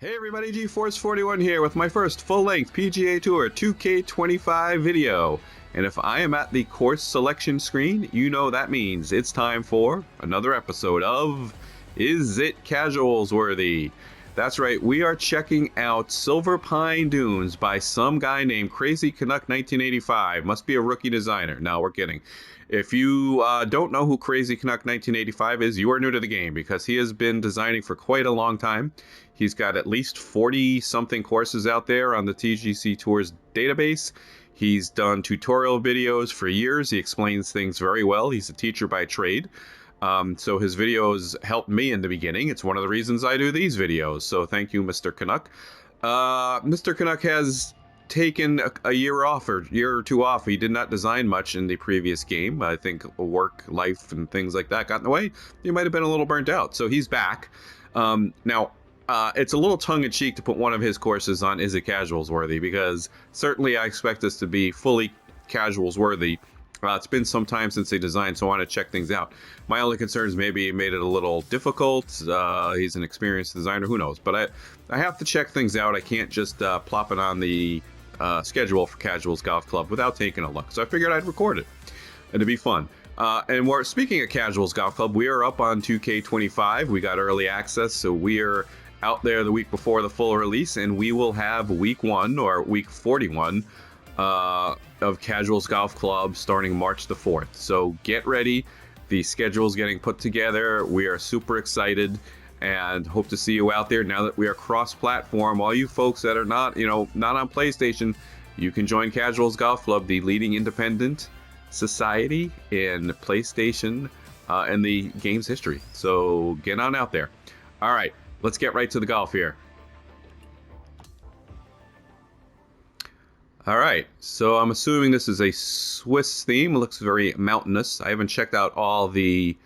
Hey everybody, GeForce41 here with my first full-length PGA Tour 2K25 video. And if I am at the course selection screen, you know that means it's time for another episode of Is It Casuals Worthy? That's right, we are checking out Silverpine Dunes by some guy named Crazycanuck1985. Must be a rookie designer. No, we're kidding. If you don't know who Crazycanuck1985 is, you are new to the game because he has been designing for quite a long time. He's got at least 40-something courses out there on the TGC Tours database. He's done tutorial videos for years. He explains things very well. He's a teacher by trade. So his videos helped me in the beginning. It's one of the reasons I do these videos. So thank you, Mr. Canuck. Mr. Canuck has taken a year off or year or two off. He did not design much in the previous game. I think work, life, and things like that got in the way. He might have been a little burnt out. So he's back. Now, it's a little tongue-in-cheek to put one of his courses on Is It Casuals Worthy, because certainly I expect this to be fully casuals worthy. It's been some time since they designed, so I want to check things out. My only concern is maybe he made it a little difficult. He's an experienced designer, who knows? But I have to check things out. I can't just plop it on the schedule for Casuals Golf Club without taking a look. So I figured I'd record it. It'd be fun. And we're speaking of Casuals Golf Club, we are up on 2K25. We got early access, so we are out there the week before the full release, and we will have week 1 or week 41 of Casuals Golf Club starting March the 4th. So get ready. The schedule is getting put together. We are super excited and hope to see you out there now that we are cross-platform. All you folks that are not on PlayStation, you can join Casuals Golf Club, the leading independent society in PlayStation and the game's history. So get on out there. All right. Let's get right to the golf here. All right, so I'm assuming this is a Swiss theme. It looks very mountainous. I haven't checked out all the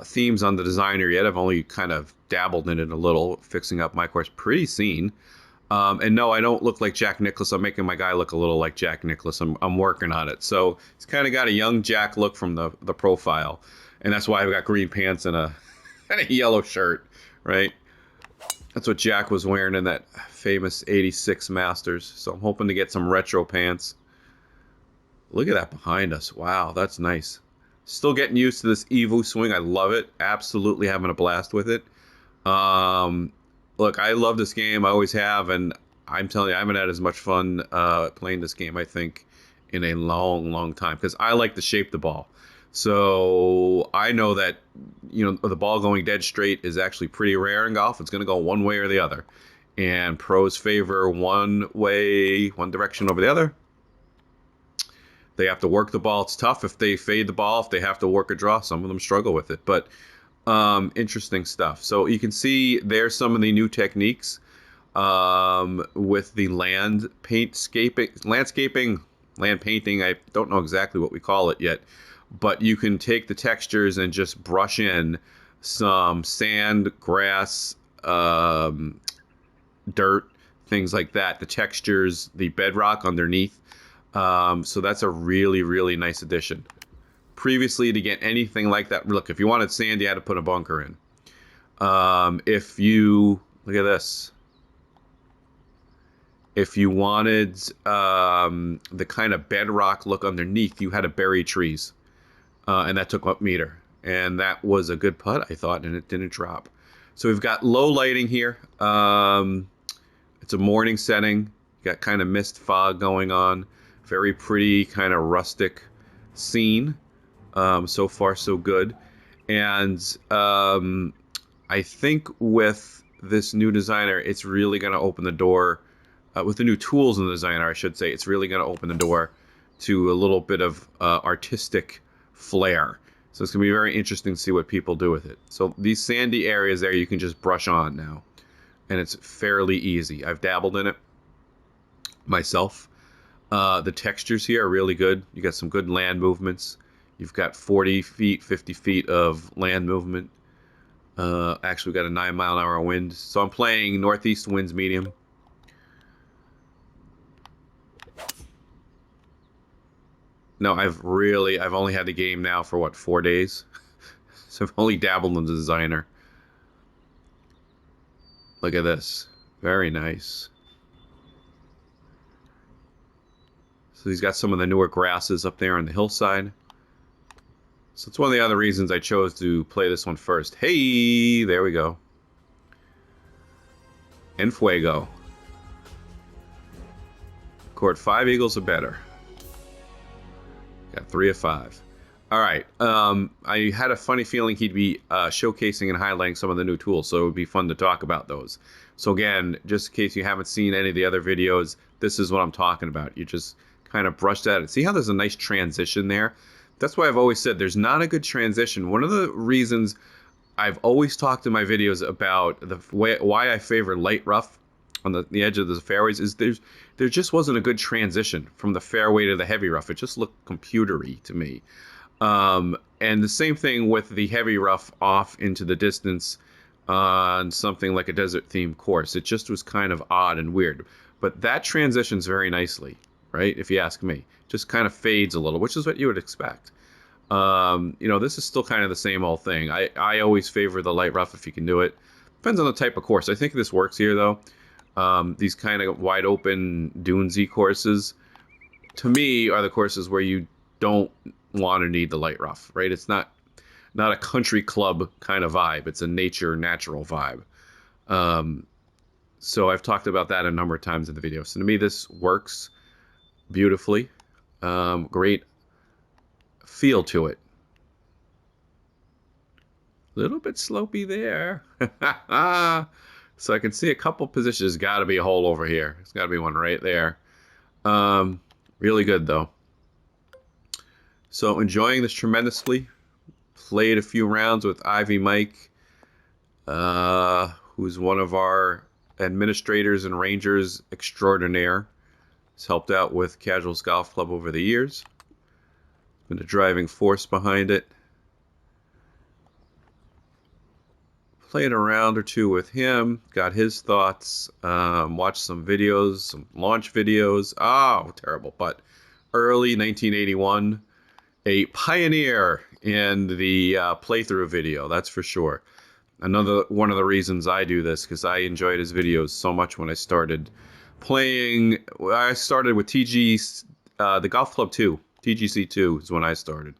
themes on the designer yet. I've only kind of dabbled in it a little, fixing up my course. Pretty scene. And no, I don't look like Jack Nicklaus. I'm making my guy look a little like Jack Nicklaus. I'm working on it. So it's kind of got a young Jack look from the profile. And that's why I've got green pants and a yellow shirt, right? That's what Jack was wearing in that famous 86 Masters. So I'm hoping to get some retro pants. Look at that behind us. Wow, that's nice. Still getting used to this Evo swing. I love it. Absolutely having a blast with it. Look, I love this game. I always have. And I'm telling you, I haven't had as much fun playing this game, I think, in a long, long time. Because I like to shape the ball. So I know that, the ball going dead straight is actually pretty rare in golf. It's going to go one way or the other. And pros favor one direction over the other. They have to work the ball. It's tough if they fade the ball, if they have to work a draw. Some of them struggle with it. But interesting stuff. So you can see there's some of the new techniques with the land painting. I don't know exactly what we call it yet. But you can take the textures and just brush in some sand, grass, dirt, things like that. The textures, the bedrock underneath. So that's a really, really nice addition. Previously, to get anything like that, look, if you wanted sand, you had to put a bunker in. Look at this. If you wanted the kind of bedrock look underneath, you had to bury trees. And that took up meter. And that was a good putt, I thought, and it didn't drop. So we've got low lighting here. It's a morning setting. You got kind of mist fog going on. Very pretty, kind of rustic scene. So far, so good. And I think with this new designer, it's really going to open the door. With the new tools in the designer, I should say, it's really going to open the door to a little bit of artistic flair. So it's going to be very interesting to see what people do with it. So these sandy areas there, you can just brush on now. And it's fairly easy. I've dabbled in it myself. The textures here are really good. You got some good land movements. You've got 40 feet, 50 feet of land movement. Actually, we've got a 9-mile-an-hour wind. So I'm playing northeast winds medium. No, I've only had the game now for 4 days. So I've only dabbled in the designer. Look at this. Very nice. So he's got some of the newer grasses up there on the hillside. So it's one of the other reasons I chose to play this one first. Hey, there we go. En fuego. Scored 5 eagles or better. Got 3 of 5. All right. I had a funny feeling he'd be showcasing and highlighting some of the new tools, so it would be fun to talk about those. So again, just in case you haven't seen any of the other videos, this is what I'm talking about. You just kind of brushed at it. See how there's a nice transition there? That's why I've always said there's not a good transition. One of the reasons I've always talked in my videos about why I favor light rough on the edge of the fairways is there just wasn't a good transition from the fairway to the heavy rough. It just looked computery to me. And the same thing with the heavy rough off into the distance on something like a desert themed course. It just was kind of odd and weird. But that transitions very nicely, right? If you ask me, just kind of fades a little, which is what you would expect. This is still kind of the same old thing. I always favor the light rough if you can do it. Depends on the type of course. I think this works here though. These kind of wide open dunesy courses, to me, are the courses where you don't want to need the light rough, right? It's not a country club kind of vibe. It's a natural vibe. So I've talked about that a number of times in the video. So to me, this works beautifully. Great feel to it. A little bit slopey there. So I can see a couple positions. Got to be a hole over here. There's got to be one right there. Really good though. So enjoying this tremendously. Played a few rounds with Ivy Mike, who's one of our administrators and rangers extraordinaire. He's helped out with Casuals Golf Club over the years. Been a driving force behind it. Played a round or two with him, got his thoughts, watched some videos, some launch videos. Oh, terrible putt. Early 1981, a pioneer in the playthrough video, that's for sure. Another one of the reasons I do this, because I enjoyed his videos so much when I started playing. I started with the Golf Club 2. TGC 2 is when I started.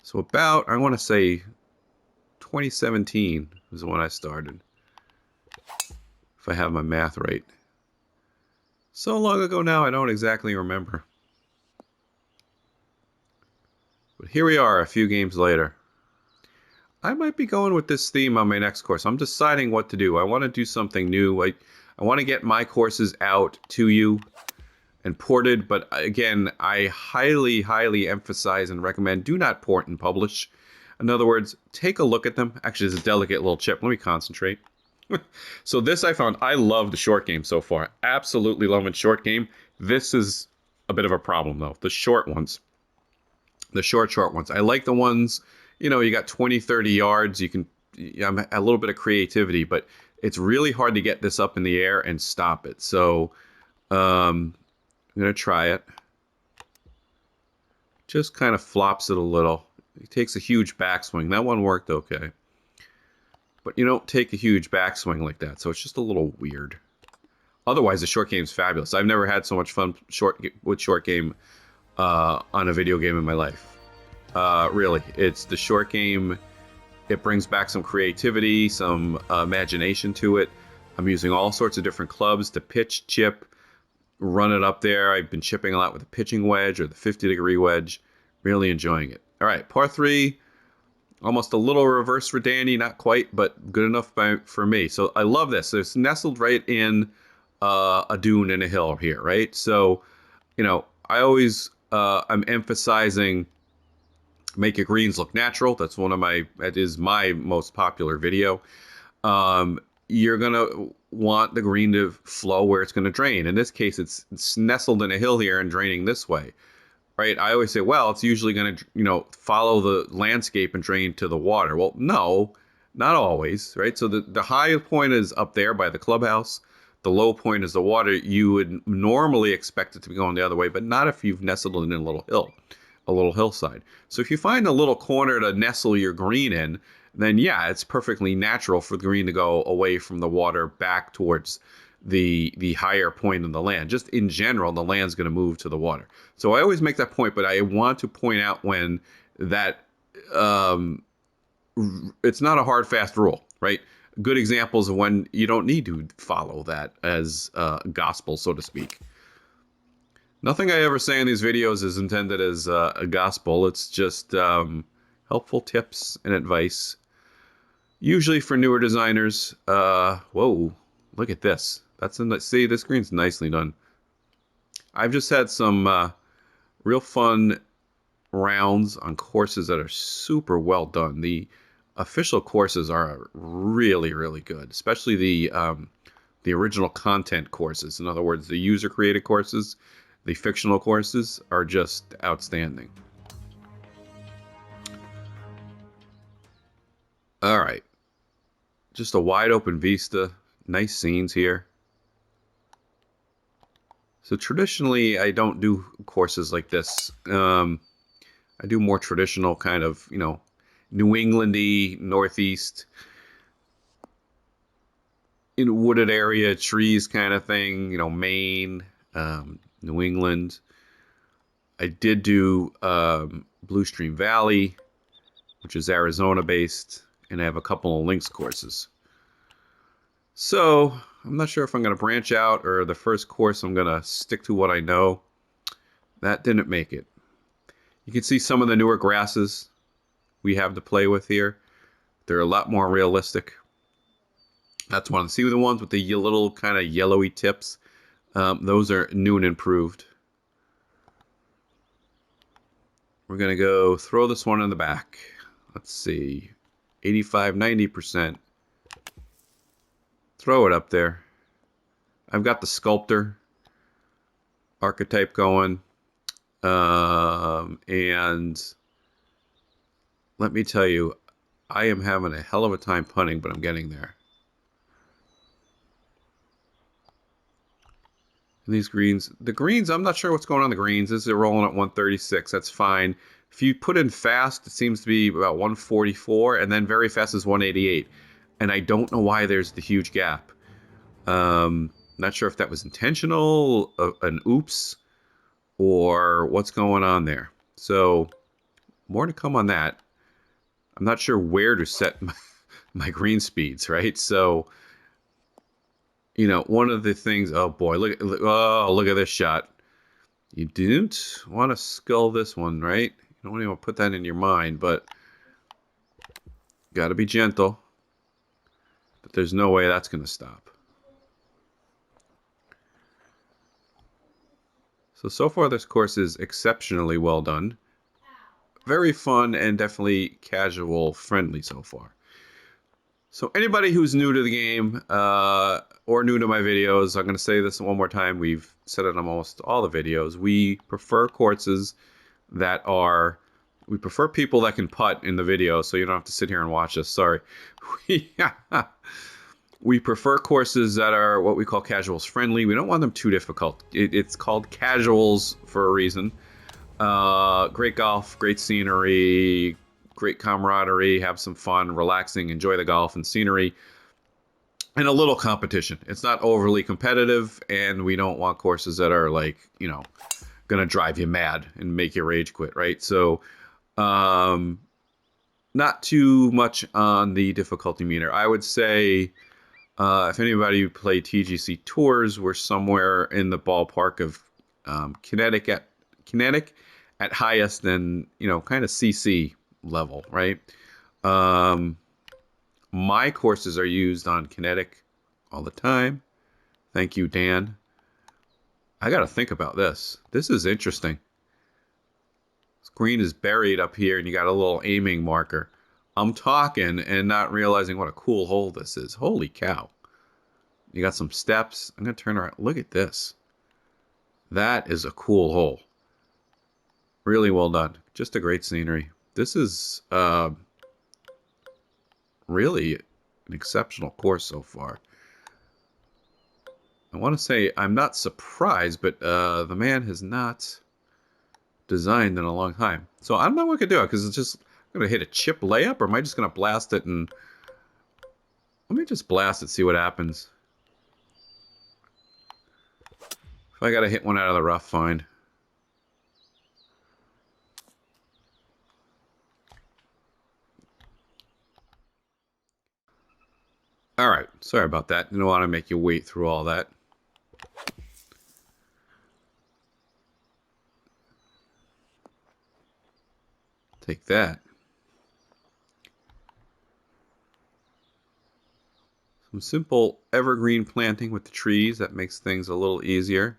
So about, I want to say, 2017 is when I started, if I have my math right. So long ago now, I don't exactly remember. But here we are, a few games later. I might be going with this theme on my next course. I'm deciding what to do. I want to do something new. I want to get my courses out to you and ported, but again, I highly, highly emphasize and recommend do not port and publish. In other words, take a look at them. Actually, there's a delicate little chip. Let me concentrate. So this I found, I love the short game so far. Absolutely loving short game. This is a bit of a problem though. The short ones. The short ones. I like the ones, you got 20, 30 yards. You can, a little bit of creativity, but it's really hard to get this up in the air and stop it. So I'm going to try it. Just kind of flops it a little. He takes a huge backswing. That one worked okay. But you don't take a huge backswing like that, so it's just a little weird. Otherwise, the short game's fabulous. I've never had so much fun with short game on a video game in my life. Really, it's the short game. It brings back some creativity, some imagination to it. I'm using all sorts of different clubs to pitch, chip, run it up there. I've been chipping a lot with the pitching wedge or the 50-degree wedge. Really enjoying it. All right, par 3, almost a little reverse for Danny, not quite, but good enough for me. So I love this. It's nestled right in a dune and a hill here, right? So, I always, I'm emphasizing make your greens look natural. That is my most popular video. You're going to want the green to flow where it's going to drain. In this case, it's nestled in a hill here and draining this way. Right, I always say, well, it's usually going to, follow the landscape and drain to the water. Well, no, not always, right? So the high point is up there by the clubhouse. The low point is the water. You would normally expect it to be going the other way, but not if you've nestled in a little hill, a little hillside. So if you find a little corner to nestle your green in, then yeah, it's perfectly natural for the green to go away from the water back towards the higher point of the land. Just in general, the land's going to move to the water. So I always make that point, but I want to point out when that it's not a hard, fast rule, right? Good examples of when you don't need to follow that as gospel, so to speak. Nothing I ever say in these videos is intended as a gospel. It's just helpful tips and advice, usually for newer designers. Whoa, look at this. See, this green's nicely done. I've just had some real fun rounds on courses that are super well done. The official courses are really, really good, especially the original content courses. In other words, the user-created courses, the fictional courses are just outstanding. All right. Just a wide open vista. Nice scenes here. So traditionally, I don't do courses like this. I do more traditional kind of, New Englandy, Northeast, in wooded area, trees kind of thing, Maine, New England. I did do Blue Stream Valley, which is Arizona based, and I have a couple of links courses. So I'm not sure if I'm going to branch out or the first course I'm going to stick to what I know. That didn't make it. You can see some of the newer grasses we have to play with here. They're a lot more realistic. That's one. See the ones with the little kind of yellowy tips? Those are new and improved. We're going to go throw this one in the back. Let's see. 85, 90%. Throw it up there. I've got the sculptor archetype going. And let me tell you, I am having a hell of a time punting, but I'm getting there. And these greens, I'm not sure what's going on the greens. This is rolling at 136. That's fine. If you put in fast, it seems to be about 144, and then very fast is 188. And I don't know why there's the huge gap. Not sure if that was intentional, an oops, or what's going on there. So more to come on that. I'm not sure where to set my green speeds, right? So, one of the things, oh boy, look at this shot. You didn't want to skull this one, right? You don't even put that in your mind, but got to be gentle. But there's no way that's going to stop. So far this course is exceptionally well done. Very fun and definitely casual friendly so far. So anybody who's new to the game or new to my videos, I'm going to say this one more time. We've said it on almost all the videos. We prefer courses that are... We prefer people that can putt in the video, so you don't have to sit here and watch us. Sorry. We prefer courses that are what we call casuals friendly. We don't want them too difficult. It's called casuals for a reason. Great golf, great scenery, great camaraderie, have some fun, relaxing, enjoy the golf and scenery, and a little competition. It's not overly competitive, and we don't want courses that are like, going to drive you mad and make you rage quit, right? So, not too much on the difficulty meter. I would say, if anybody played TGC Tours, we're somewhere in the ballpark of kinetic at highest and, kind of CC level, right? My courses are used on kinetic all the time. Thank you, Dan. I got to think about this. This is interesting. This green is buried up here, and you got a little aiming marker. I'm talking and not realizing what a cool hole this is. Holy cow. You got some steps. I'm going to turn around. Look at this. That is a cool hole. Really well done. Just a great scenery. This is really an exceptional course so far. I want to say I'm not surprised, but the man has not designed in a long time. So I don't know what I could do because it's just I'm going to hit a chip layup, or am I just going to blast it and... Let me just blast it, see what happens. If I got to hit one out of the rough, fine. Alright, sorry about that. Didn't want to make you wait through all that. Take that. Some simple evergreen planting with the trees. That makes things a little easier.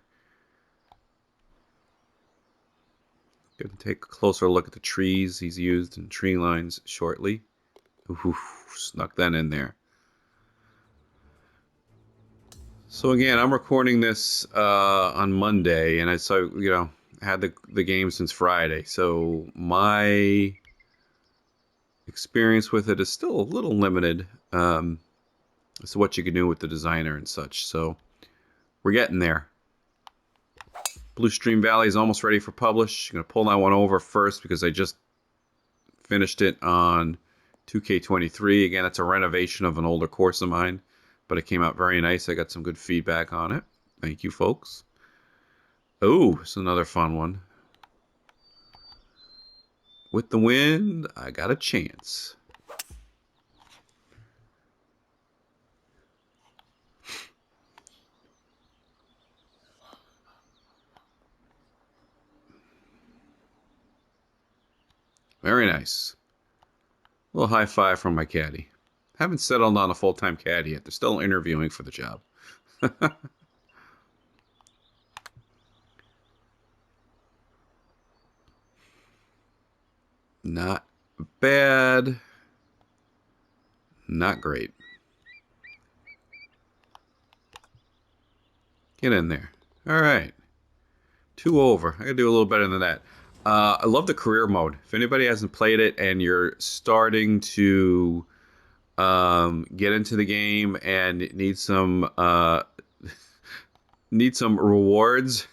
Going to take a closer look at the trees he's used in tree lines shortly. Ooh, snuck that in there. So again, I'm recording this on Monday, and I had the game since Friday. So my experience with it is still a little limited. As to what you can do with the designer and such. So we're getting there. Blue Stream Valley is almost ready for publish. I'm going to pull that one over first because I just finished it on 2K23. Again, it's a renovation of an older course of mine, but it came out very nice. I got some good feedback on it. Thank you, folks. Oh, it's another fun one. With the wind, I got a chance. Very nice. A little high five from my caddy. Haven't settled on a full-time caddy yet. They're still interviewing for the job. Not bad. Not great. Get in there. All right. 2 over. I gotta do a little better than that. I love the career mode. If anybody hasn't played it and you're starting to get into the game and need some rewards,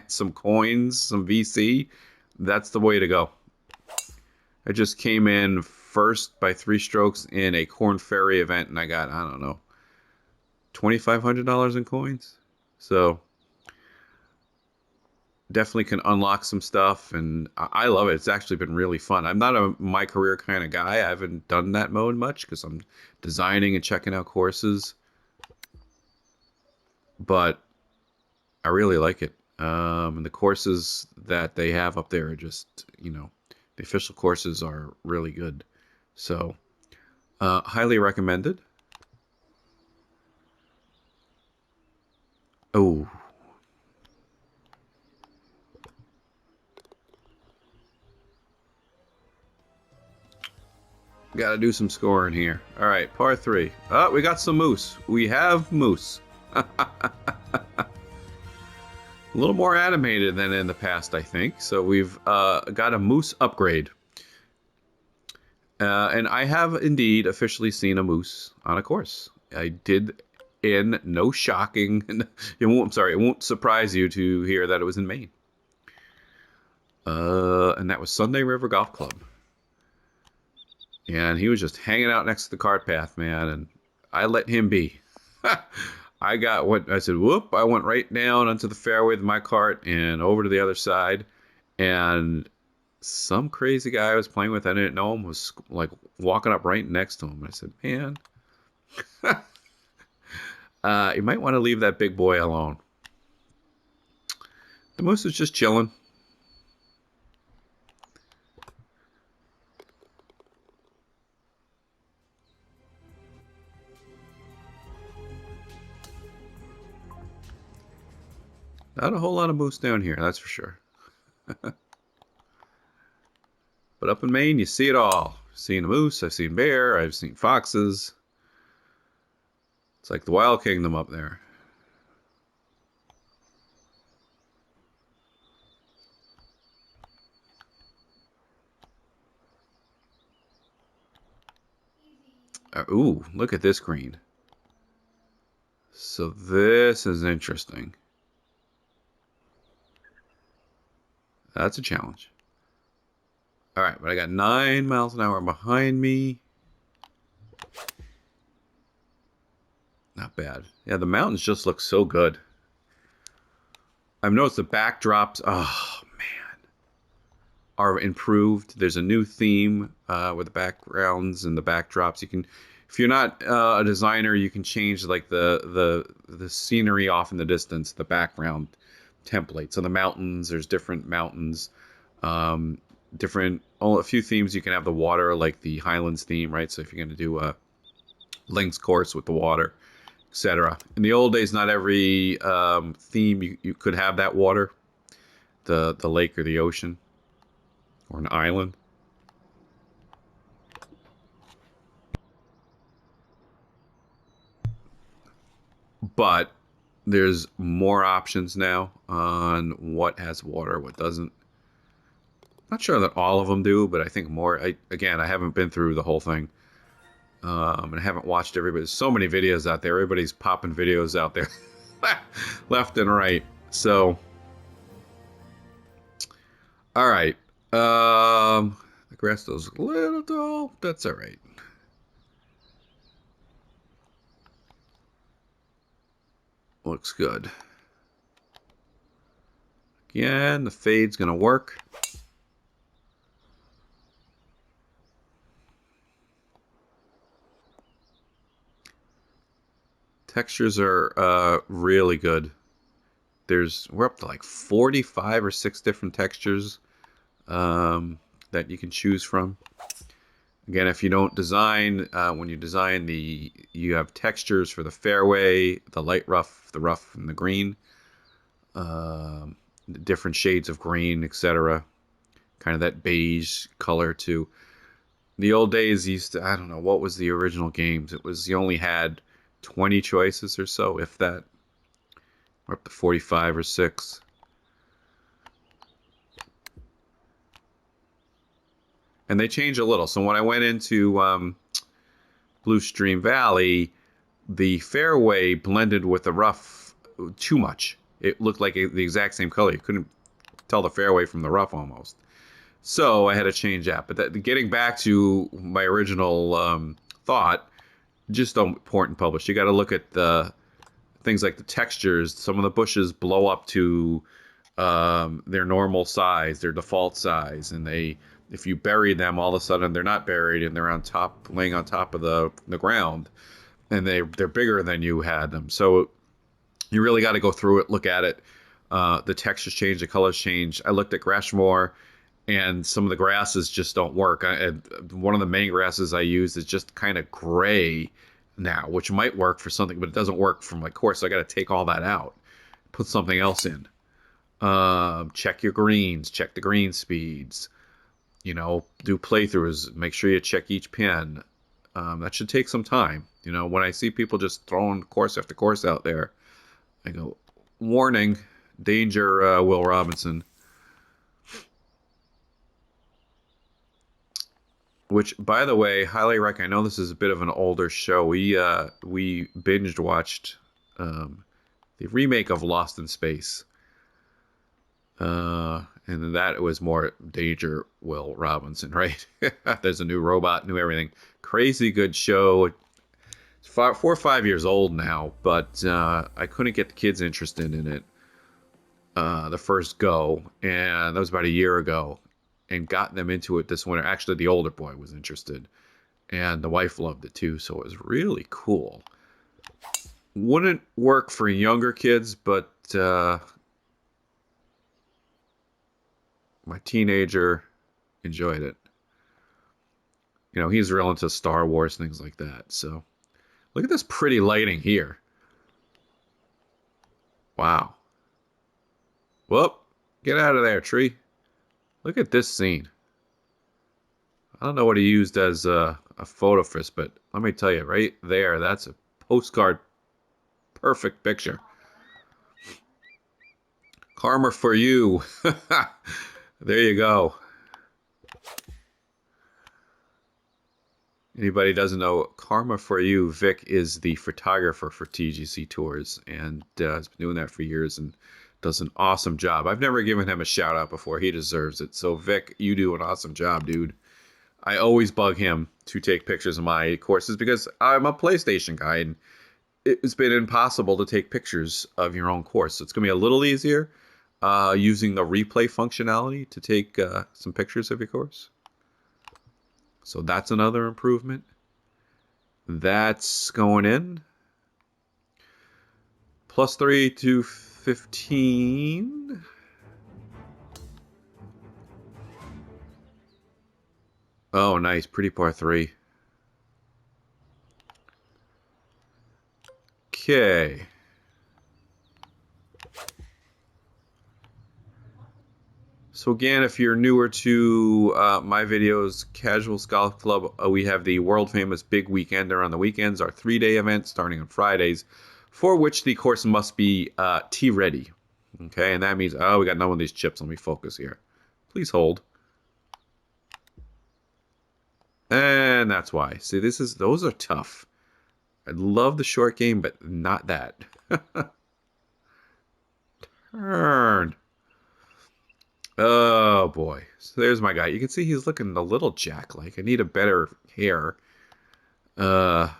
some coins, some VC, that's the way to go. I just came in first by 3 strokes in a Corn Ferry event, and I got, I don't know, $2,500 in coins. So definitely can unlock some stuff, and I love it. It's actually been really fun. I'm not a my career kind of guy. I haven't done that mode much because I'm designing and checking out courses, but I really like it. And the courses that they have up there are just, the official courses are really good. So highly recommended. Oh, got to do some scoring here. All right, par 3. Oh, we got some moose. We have moose. A little more animated than in the past, I think. So we've got a moose upgrade. And I have indeed officially seen a moose on a course. I did, in no shocking. It won't surprise you to hear that it was in Maine. And that was Sunday River Golf Club. And he was just hanging out next to the cart path, man, and I let him be. I said, whoop, I went right down onto the fairway with my cart and over to the other side, and some crazy guy I was playing with, I didn't know him, was like walking up right next to him. I said, man, you might want to leave that big boy alone. The moose was just chilling. Not a whole lot of moose down here, that's for sure. But up in Maine, you see it all. I've seen a moose, I've seen bear, I've seen foxes. It's like the Wild Kingdom up there. Ooh, look at this green. So this is interesting. That's a challenge. All right, but I got 9 miles an hour behind me. Not bad. Yeah, the mountains just look so good. I've noticed the backdrops, oh man, are improved. There's a new theme with the backgrounds and the backdrops. You can, if you're not a designer, you can change like the scenery off in the distance, the background template. So the mountains, there's different mountains, different. Oh, a few themes you can have the water, like the Highlands theme, right? So if you're going to do a links course with the water, etc. In the old days, not every theme you could have that water, the lake or the ocean or an island. But there's more options now on what has water, what doesn't. Not sure that all of them do, but I think more. Again, I haven't been through the whole thing, and I haven't watched everybody. There's so many videos out there. Everybody's popping videos out there, left and right. So, all right. The grass is a little tall. That's all right. Looks good. Again, the fade's gonna work. Textures are really good. We're up to like 45 or 6 different textures that you can choose from. Again, if you don't design, when you design you have textures for the fairway, the light rough, the rough, and the green, different shades of green, etc. Kind of that beige color too. The old days used to, I don't know, what was the original games? It was, you only had 20 choices or so, if that. We're up to 45 or 6. And they change a little. So when I went into Blue Stream Valley, the fairway blended with the rough too much. It looked like the exact same color. You couldn't tell the fairway from the rough almost. So I had to change that. But getting back to my original thought, just don't port and publish. You got to look at the things like the textures. Some of the bushes blow up to their normal size, their default size, and if you bury them, all of a sudden they're not buried and they're on top, laying on top of the ground, and they're bigger than you had them. So you really got to go through it, look at it. The textures change, the colors change. I looked at Grashmore, and some of the grasses just don't work. One of the main grasses I use is just kind of gray now, which might work for something, but it doesn't work for my course. So I got to take all that out, put something else in. Check your greens, check the green speeds. Do playthroughs. Make sure you check each pin. That should take some time. When I see people just throwing course after course out there, I go, warning, danger, Will Robinson. Which, by the way, highly recommend. I know this is a bit of an older show. We binged watched the remake of Lost in Space. And that was more Danger Will Robinson, right? There's a new robot, new everything. Crazy good show. It's 4 or 5 years old now, but I couldn't get the kids interested in it the first go, and that was about a year ago, and got them into it this winter. Actually, the older boy was interested, and the wife loved it too, so it was really cool. Wouldn't work for younger kids, but my teenager enjoyed it. He's real into Star Wars, things like that. So, look at this pretty lighting here. Wow. Whoop. Get out of there, tree. Look at this scene. I don't know what he used as a photo fist, but let me tell you, right there, that's a postcard perfect picture. Karma for you. There you go. Anybody doesn't know, Karma for you, Vic is the photographer for TGC Tours, and has been doing that for years and does an awesome job. I've never given him a shout out before. He deserves it. So Vic, you do an awesome job, dude. I always bug him to take pictures of my courses because I'm a PlayStation guy, and it's been impossible to take pictures of your own course. So it's going to be a little easier using the replay functionality to take some pictures of your course. So that's another improvement. That's going in. +3 to 15. Oh, nice. Pretty par 3. Okay. So again, if you're newer to my videos, Casual Golf Club, we have the world famous Big Weekender on the weekends, our 3-day event starting on Fridays, for which the course must be tee ready. Okay, and that means, oh, we got none of these chips. Let me focus here. Please hold. And that's why. See, those are tough. I love the short game, but not that. Turn. Oh boy. So there's my guy. You can see he's looking a little jack-like. I need a better hair. It's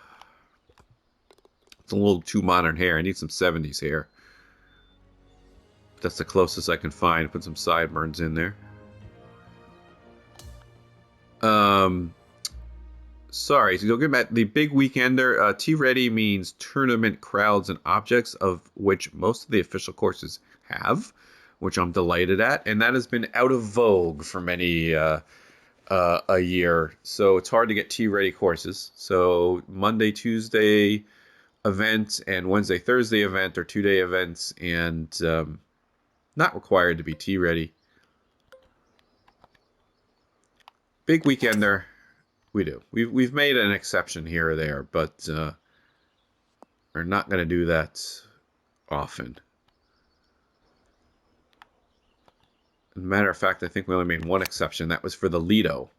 a little too modern hair. I need some 70s hair. That's the closest I can find. Put some sideburns in there. Sorry, so get back. The Big Weekender, T-Ready means tournament crowds and objects, of which most of the official courses have, which I'm delighted at, and that has been out of vogue for many a year. So it's hard to get T-Ready courses. So Monday, Tuesday event and Wednesday, Thursday event are 2-day events, and not required to be T-Ready. Big Weekender. We do. We've made an exception here or there, but we're not going to do that often. As a matter of fact, I think we only made one exception. That was for the Lido,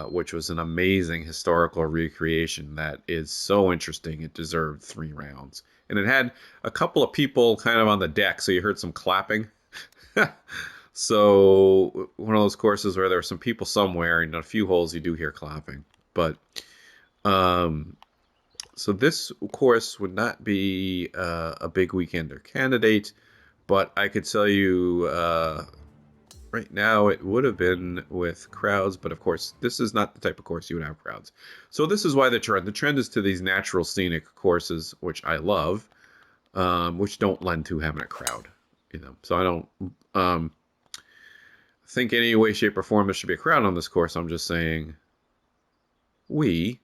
which was an amazing historical recreation that is so interesting. It deserved 3 rounds. And it had a couple of people kind of on the deck, so you heard some clapping. So one of those courses where there are some people somewhere, and a few holes you do hear clapping. But so this course would not be a Big Weekender candidate, but I could tell you right now it would have been with crowds. But of course, this is not the type of course you would have crowds. So this is why the trend is to these natural scenic courses, which I love, which don't lend to having a crowd in them. So I don't think any way, shape, or form there should be a crowd on this course. I'm just saying we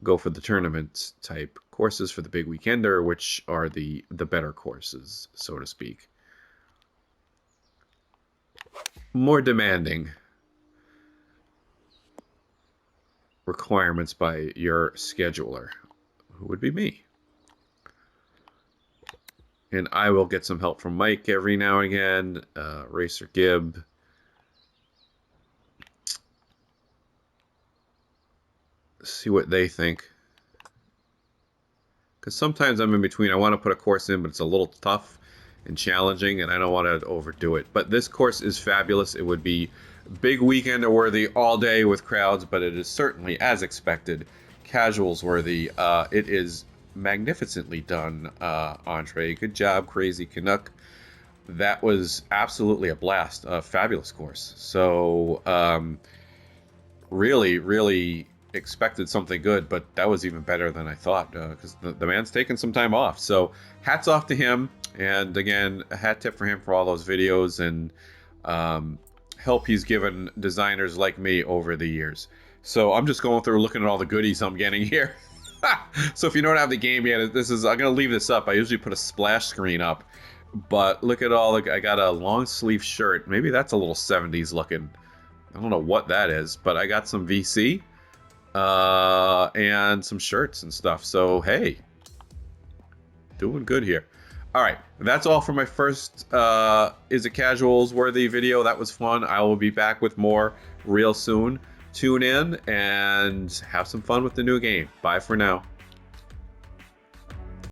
go for the tournament type courses for the Big Weekender, which are the better courses, so to speak. More demanding requirements by your scheduler, who would be me. And I will get some help from Mike every now and again, Racer Gibb. See what they think. Because sometimes I'm in between. I want to put a course in, but it's a little tough and challenging, and I don't want to overdo it. But this course is fabulous. It would be Big Weekender worthy all day with crowds, but it is certainly, as expected, casuals worthy. It is magnificently done, Entree. Good job, Crazy Canuck. That was absolutely a blast. A fabulous course. So really, really expected something good, but that was even better than I thought, because the man's taken some time off. So hats off to him. And again, a hat tip for him for all those videos and help he's given designers like me over the years. So I'm just going through looking at all the goodies I'm getting here. So if you don't have the game yet, I'm going to leave this up. I usually put a splash screen up, but look at all, I got a long sleeve shirt. Maybe that's a little 70s looking. I don't know what that is, but I got some VC and some shirts and stuff. So, hey, doing good here. All right, that's all for my first Is It Casuals worthy video. That was fun. I will be back with more real soon. Tune in and have some fun with the new game. Bye for now.